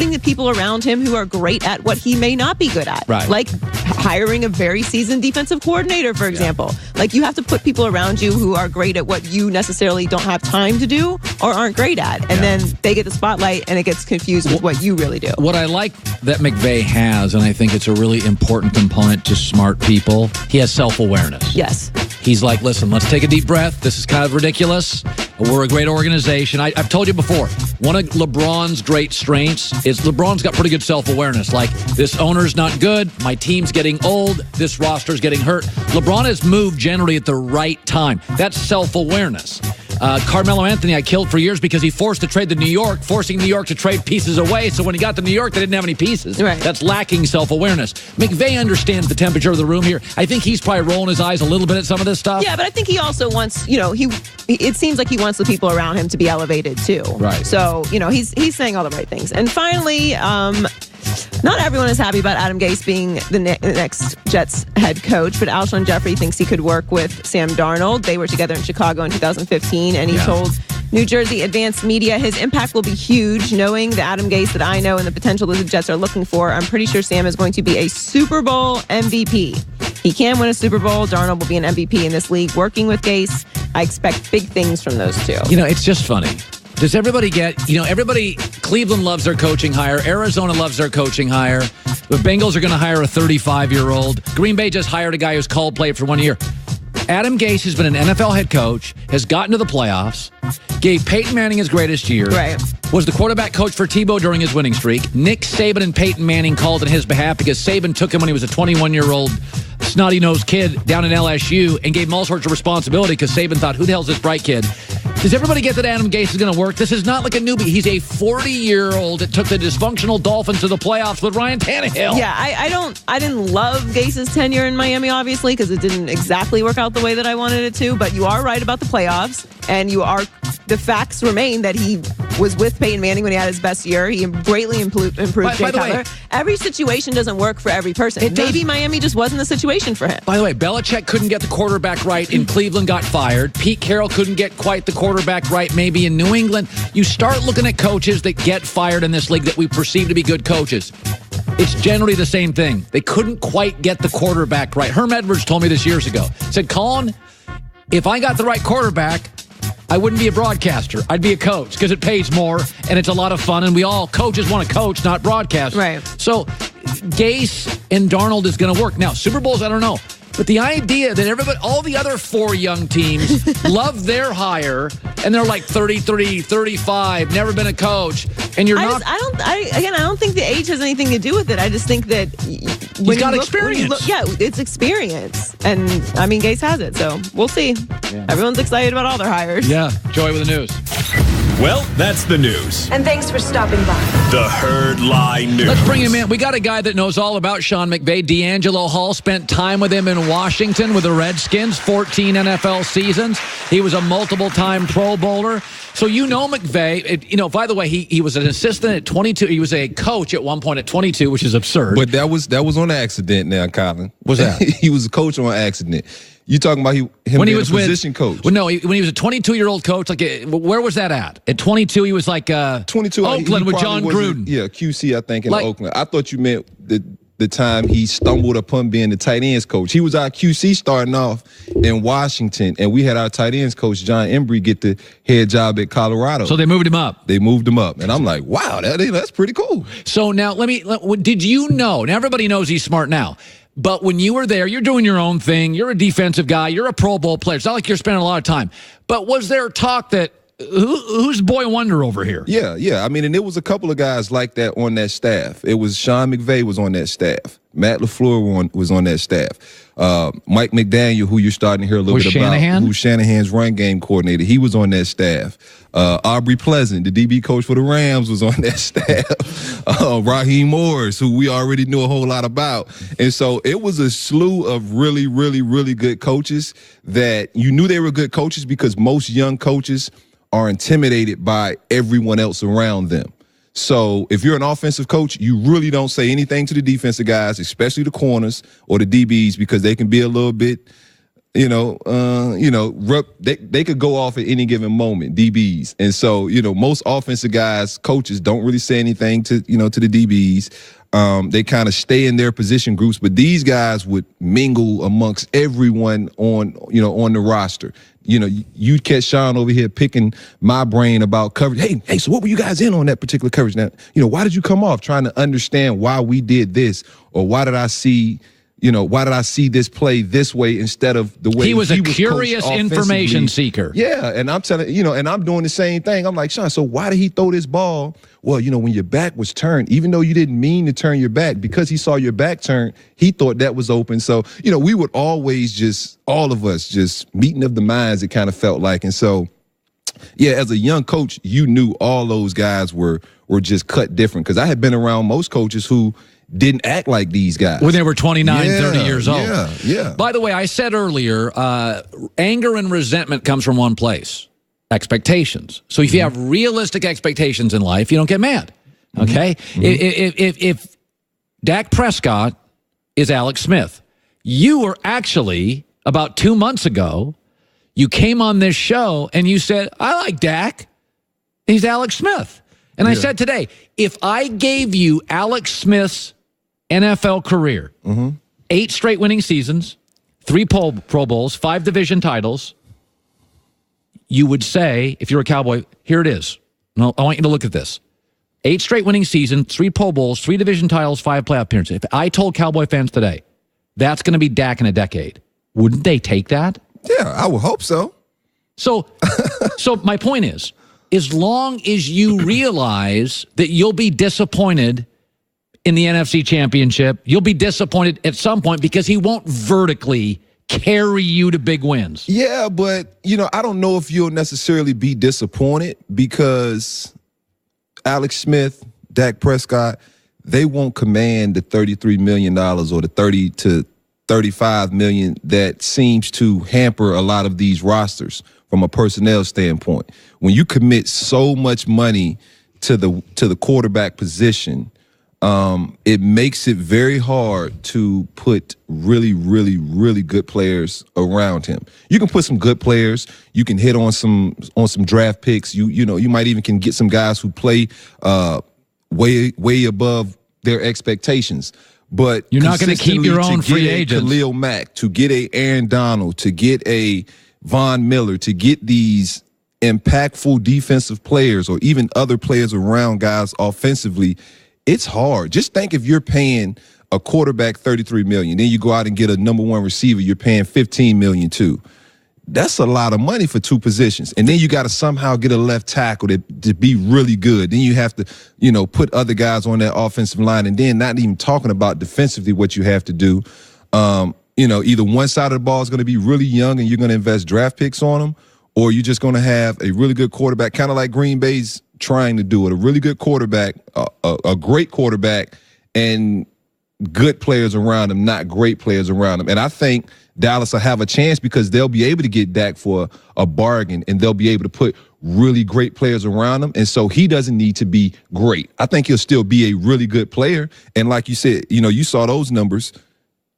putting the people around him who are great at what he may not be good at. Right. Like hiring a very seasoned defensive coordinator, for example. Like, you have to put people around you who are great at what you necessarily don't have time to do or aren't great at. And then they get the spotlight and it gets confused with what you really do. What I like that McVay has, and I think it's a really important component to smart people, he has self-awareness. Yes. He's like, listen, let's take a deep breath. This is kind of ridiculous. We're a great organization. I've told you before, one of LeBron's great strengths is LeBron's got pretty good self-awareness. Like, this owner's not good. My team's getting old. This roster's getting hurt. LeBron has moved generally at the right time. That's self-awareness. Carmelo Anthony I killed for years because he forced to trade to New York, forcing New York to trade pieces away. So when he got to New York, they didn't have any pieces. Right. That's lacking self-awareness. McVay understands the temperature of the room here. I think he's probably rolling his eyes a little bit at some of this stuff. Yeah, but I think he also wants, it seems like he wants the people around him to be elevated too. Right. So, he's saying all the right things. And finally, not everyone is happy about Adam Gase being the next Jets head coach, but Alshon Jeffrey thinks he could work with Sam Darnold. They were together in Chicago in 2015, and he told New Jersey Advanced Media his impact will be huge. Knowing the Adam Gase that I know and the potential that the Jets are looking for, I'm pretty sure Sam is going to be a Super Bowl MVP. He can win a Super Bowl. Darnold will be an MVP in this league. Working with Gase, I expect big things from those two. It's just funny. Does everybody get, Cleveland loves their coaching hire. Arizona loves their coaching hire. The Bengals are going to hire a 35-year-old. Green Bay just hired a guy who's called play for 1 year. Adam Gase has been an NFL head coach, has gotten to the playoffs, gave Peyton Manning his greatest year, was the quarterback coach for Tebow during his winning streak. Nick Saban and Peyton Manning called on his behalf because Saban took him when he was a 21-year-old snotty-nosed kid down in LSU and gave him all sorts of responsibility because Saban thought, who the hell's this bright kid? Does everybody get that Adam Gase is going to work? This is not like a newbie. He's a 40-year-old that took the dysfunctional Dolphins to the playoffs with Ryan Tannehill. Yeah, I didn't love Gase's tenure in Miami, obviously, because it didn't exactly work out the way that I wanted it to. But you are right about the playoffs, and the facts remain that he was with Peyton Manning when he had his best year. He greatly improved Jay Cutler. Every situation doesn't work for every person. Maybe Miami just wasn't the situation for him. By the way, Belichick couldn't get the quarterback right in Cleveland, got fired. Pete Carroll couldn't get quite the quarterback right maybe in New England. You start looking at coaches that get fired in this league that we perceive to be good coaches. It's generally the same thing. They couldn't quite get the quarterback right. Herm Edwards told me this years ago. Said, Colin, if I got the right quarterback, I wouldn't be a broadcaster. I'd be a coach because it pays more and it's a lot of fun. And coaches want to coach, not broadcast. Right. So Gase and Darnold is going to work. Now, Super Bowls, I don't know. But the idea that all the other four young teams love their hire and they're like 33, 35, never been a coach, and you're not. I don't think the age has anything to do with it. I just think that he's got experience. It's experience. And I mean, Gase has it. So we'll see. Yeah. Everyone's excited about all their hires. Yeah. Joy with the news. Well, that's the news. And thanks for stopping by. The Herd Lie News. Let's bring him in. We got a guy that knows all about Sean McVay. DEANGELO HALL spent time with him in Washington with the Redskins, 14 NFL seasons. He was a multiple-time Pro Bowler. So McVay, by the way, he was an assistant at 22. He was a coach at one point at 22, which is absurd. But that was on accident now, Colin. Was that? He was a coach on accident. You talking about him when he was a position coach? Well, no, when he was a 22-year-old coach, where was that at? At 22, he was like 22 Oakland with John Gruden. QC, I think, in Oakland. I thought you meant the time he stumbled upon being the tight ends coach. He was our QC starting off in Washington, and we had our tight ends coach, John Embry, get the head job at Colorado. So they moved him up. And I'm like, wow, that's pretty cool. So now, did you know, now everybody knows he's smart now, but when you were there, you're doing your own thing. You're a defensive guy. You're a Pro Bowl player. It's not like you're spending a lot of time. But was there talk that, who's boy wonder over here? Yeah. I mean, and there was a couple of guys like that on that staff. It was Sean McVay was on that staff. Matt LaFleur was on that staff. Mike McDaniel, who you're starting to hear a little bit about, who's Shanahan's run game coordinator, he was on that staff. Aubrey Pleasant, the DB coach for the Rams, was on that staff. Raheem Morris, who we already knew a whole lot about. And so it was a slew of really, really, really good coaches that you knew they were good coaches because most young coaches are intimidated by everyone else around them. So if you're an offensive coach, you really don't say anything to the defensive guys, especially the corners or the DBs, because they can be a little bit they could go off at any given moment, DBs. And so, most offensive guys, coaches don't really say anything to the DBs. They kind of stay in their position groups, but these guys would mingle amongst everyone on the roster. You'd catch Sean over here picking my brain about coverage. Hey, so what were you guys in on that particular coverage? Now, why did you come off? Trying to understand why we did this, or why did I see this play this way instead of the way he was curious information seeker. Yeah, and I'm telling and I'm doing the same thing. I'm like, Sean, so why did he throw this ball? Well, when your back was turned, even though you didn't mean to turn your back, because he saw your back turn, he thought that was open. So, we would always all of us just meeting of the minds, it kind of felt like. And so, yeah, as a young coach, you knew all those guys were just cut different, because I had been around most coaches who didn't act like these guys when they were 29, 30 years old. Yeah. By the way, I said earlier, anger and resentment comes from one place: expectations. So if you have realistic expectations in life, you don't get mad. Okay? If Dak Prescott is Alex Smith, you were actually, about 2 months ago, you came on this show and you said, I like Dak. He's Alex Smith. And I said today, if I gave you Alex Smith's NFL career, 8 straight winning seasons, 3 Pro Bowls, 5 division titles, you would say, if you're a Cowboy, here it is. No, I want you to look at this. 8 straight winning seasons, 3 Pro Bowls, 3 division titles, 5 playoff appearances. If I told Cowboy fans today, that's going to be Dak in a decade, wouldn't they take that? Yeah, I would hope so. So my point is, as long as you realize that you'll be disappointed in the NFC Championship, you'll be disappointed at some point, because he won't vertically carry you to big wins. Yeah, but, I don't know if you'll necessarily be disappointed, because Alex Smith, Dak Prescott, they won't command the $33 million or the $30 to $35 million that seems to hamper a lot of these rosters from a personnel standpoint. When you commit so much money to the quarterback position, it makes it very hard to put really, really, really good players around him. You can put some good players. You can hit on some draft picks. You might even can get some guys who play way above their expectations. But you're not going to keep your own free agents. Khalil Mack, to get a Aaron Donald, to get a Von Miller, to get these impactful defensive players, or even other players around guys offensively, it's hard. Just think, if you're paying a quarterback $33 million, then you go out and get a number 1 receiver, you're paying $15 million too. That's a lot of money for 2 positions. And then you got to somehow get a left tackle to be really good. Then you have to, put other guys on that offensive line, and then not even talking about defensively what you have to do. Either one side of the ball is going to be really young and you're going to invest draft picks on them, or you're just going to have a really good quarterback, kind of like Green Bay's trying to do it. A really good quarterback, a great quarterback, and good players around him, not great players around him. And I think Dallas will have a chance, because they'll be able to get Dak for a bargain, and they'll be able to put really great players around him. And so he doesn't need to be great. I think he'll still be a really good player. And like you said, you saw those numbers.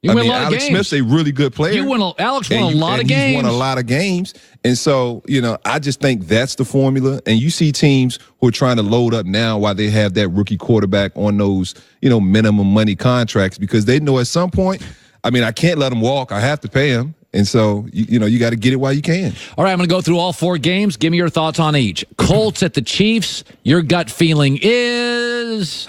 Alex Smith's a really good player. Alex won a lot of games. He's won a lot of games. And so, I just think that's the formula. And you see teams who are trying to load up now while they have that rookie quarterback on those, minimum money contracts, because they know at some point, I can't let him walk. I have to pay him. And so, you got to get it while you can. All right, I'm going to go through all 4 games. Give me your thoughts on each. Colts at the Chiefs. Your gut feeling is...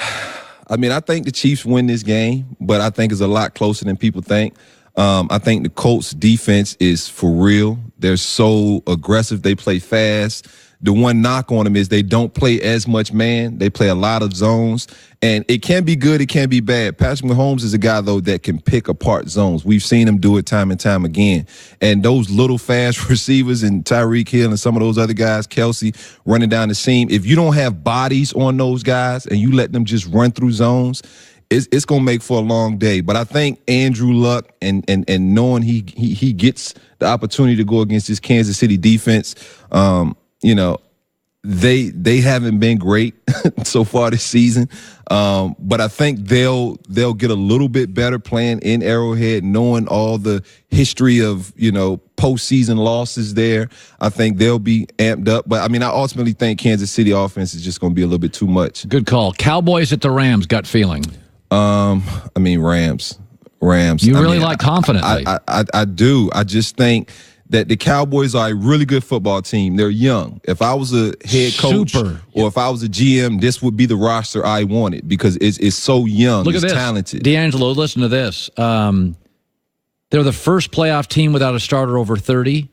I think the Chiefs win this game, but I think it's a lot closer than people think. I think the Colts defense is for real. They're so aggressive. They play fast. The one knock on them is they don't play as much man. They play a lot of zones, and it can be good. It can be bad. Patrick Mahomes is a guy, though, that can pick apart zones. We've seen him do it time and time again. And those little fast receivers and Tyreek Hill and some of those other guys, Kelsey, running down the seam, if you don't have bodies on those guys and you let them just run through zones, it's going to make for a long day. But I think Andrew Luck and knowing he gets the opportunity to go against this Kansas City defense, they haven't been great so far this season. But I think they'll get a little bit better playing in Arrowhead, knowing all the history of, postseason losses there. I think they'll be amped up. But, I ultimately think Kansas City offense is just going to be a little bit too much. Good call. Cowboys at the Rams, gut feeling. Rams. You really like confidently. I do. I just think that the Cowboys are a really good football team. They're young. If I was a head coach or if I was a GM, this would be the roster I wanted because it's so young. Look at this. Talented. D'Angelo, listen to this. They're the first playoff team without a starter over 30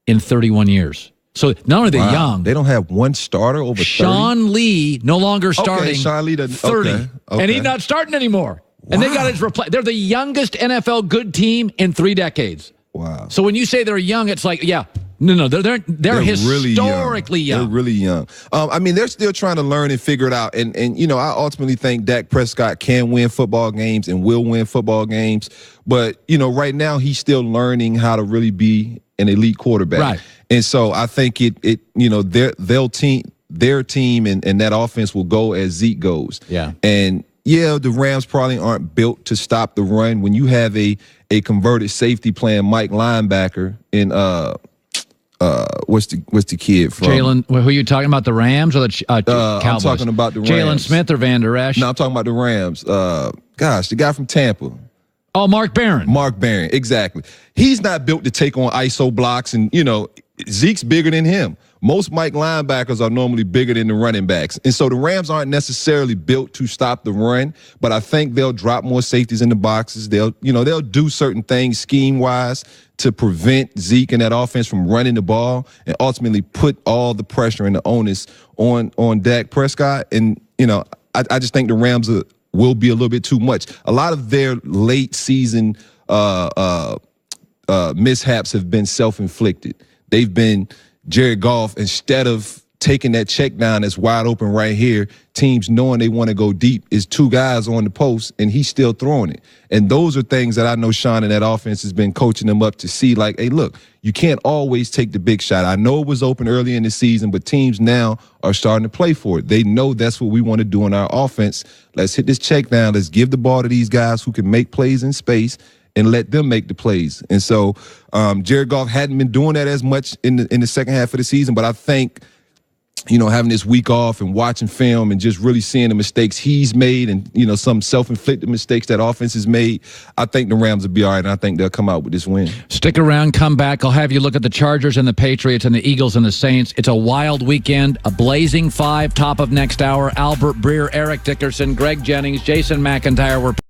in 31 years. So not only are they young. They don't have one starter over 30? Sean Lee no longer starting. Okay, Sean Lee 30. Okay. And he's not starting anymore. Wow. And they got his replacement. They're the youngest NFL good team in 3 decades. Wow. So when you say they're young, it's like, they're historically young. They're really young. They're still trying to learn and figure it out. And I ultimately think Dak Prescott can win football games and will win football games. But, right now he's still learning how to really be an elite quarterback. Right. And so I think their team and that offense will go as Zeke goes. Yeah. And the Rams probably aren't built to stop the run. When you have a converted safety playing Mike linebacker in what's the kid from? Jalen. Who are you talking about? The Rams or the Cowboys? I'm talking about the Rams. Jalen Smith or Van Der Esch? No, I'm talking about the Rams. The guy from Tampa. Oh, Mark Barron. Mark Barron, exactly. He's not built to take on ISO blocks, and Zeke's bigger than him. Most Mike linebackers are normally bigger than the running backs. And so the Rams aren't necessarily built to stop the run, but I think they'll drop more safeties in the boxes. They'll do certain things scheme-wise to prevent Zeke and that offense from running the ball and ultimately put all the pressure and the onus on Dak Prescott. And, I just think the Rams will be a little bit too much. A lot of their late season mishaps have been self-inflicted. They've been Jared Goff, instead of taking that check down that's wide open right here, teams knowing they want to go deep, is 2 guys on the post, and he's still throwing it. And those are things that I know Sean and that offense has been coaching them up to see, like, hey, look, you can't always take the big shot. I know it was open early in the season, but teams now are starting to play for it. They know that's what we want to do in our offense. Let's hit this check down. Let's give the ball to these guys who can make plays in space and let them make the plays. And so Jared Goff hadn't been doing that as much in the second half of the season, but I think, having this week off and watching film and just really seeing the mistakes he's made and, some self-inflicted mistakes that offense has made, I think the Rams will be all right, and I think they'll come out with this win. Stick around, come back. I'll have you look at the Chargers and the Patriots and the Eagles and the Saints. It's a wild weekend, a blazing 5, top of next hour. Albert Breer, Eric Dickerson, Greg Jennings, Jason McIntyre. We're